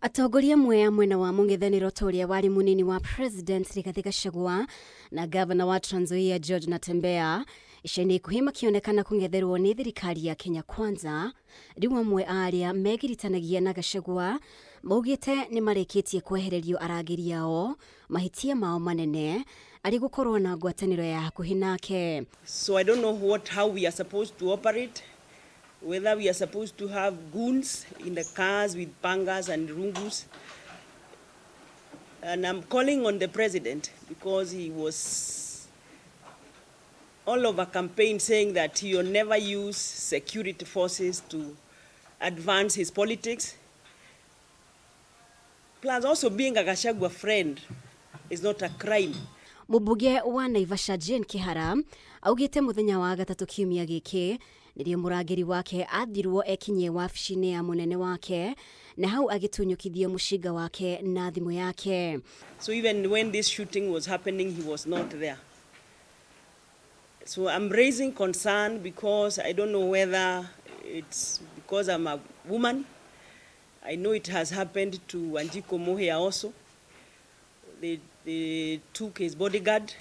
Atongoria amwe mwena wa mũng'ethanĩro ta ũrĩa warĩ mũnini wa President RIGATHI GACHAGUA na Gavana wa Trans Nzoia George Natembeya ica-inĩ ikuhĩ makĩonekana kũng'etherwo nĩ thirikari ya Kenya Kwanza. Rĩu amwe arĩa megiritanagia na GACHAGUA maugĩte nĩ marĩkĩtie kwehererio arangĩri ao mahĩtia mao manene arĩ gũkorwo na ngwatanĩro ya hakuhĩ nake. So I don't know how we are supposed to operate. Whether we are supposed to have goons in the cars with pangas and rungus. And I'm calling on the president because he was all over campaign saying that he will never use security forces to advance his politics. Plus also being a GACHAGUA friend is not a crime. MUMBUNGE wa NAIVASHA Jayne Kihara augĩte mũthenya wa gatatũ kiumia gĩkĩ nĩrĩo mũrangĩri wake athirwo ekinyie wabici-inĩ ya mũnene wake na hau agĩtunyũkithio mũcinga wake na thimũ yake. So even when this shooting was happening, he was not there. So I'm raising concern because I don't know whether it's because I'm a woman. I know it has happened to Wanjiku Muhia also. They took his bodyguard.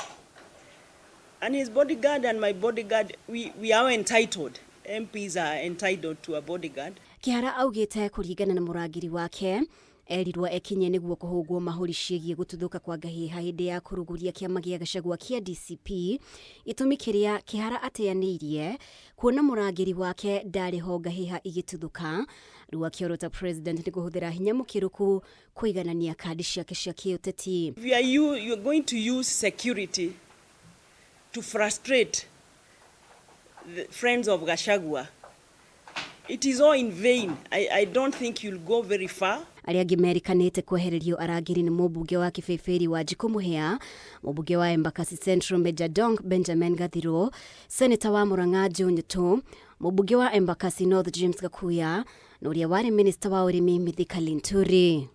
And his bodyguard and my bodyguard, we are entitled. MPs are entitled to a bodyguard. Kihara augĩte kũringana na mũrangĩri wake erirwo ekinye nĩguo kũhũngwo mahũri ciĩgiĩ gũtuthũka kwa Ngahiha hĩndĩ ya kũrugũria kĩama gĩa GACHAGUA kĩa DCP, gĩtũmi kĩrĩa Kihara ateanĩirie kuona mũrangĩri wake ndarĩ ho Ngahiha igĩtuthũka. Rĩu akĩorota president nĩ kũhũthĩra hinya mũkĩrũku kũiganania kandi ciake cia kĩũteti. If you're going to use security to frustrate the friends of GACHAGUA, it is all in vain. I don't think you'll go very far. Arĩa angĩ merikanĩte kwehererio arangĩri nĩ mũmbunge wa Kĩbĩbĩri Wanjiku Muhia, mũmbunge wa Embakasi Central Major Dong Benjamin Gathiro, Senator wa Murang'a Njũnyũtũ, mũmbunge wa Embakasi North James Gakuya, na ũrĩa warĩ Minister wa ũrĩmi Mithika Linturi.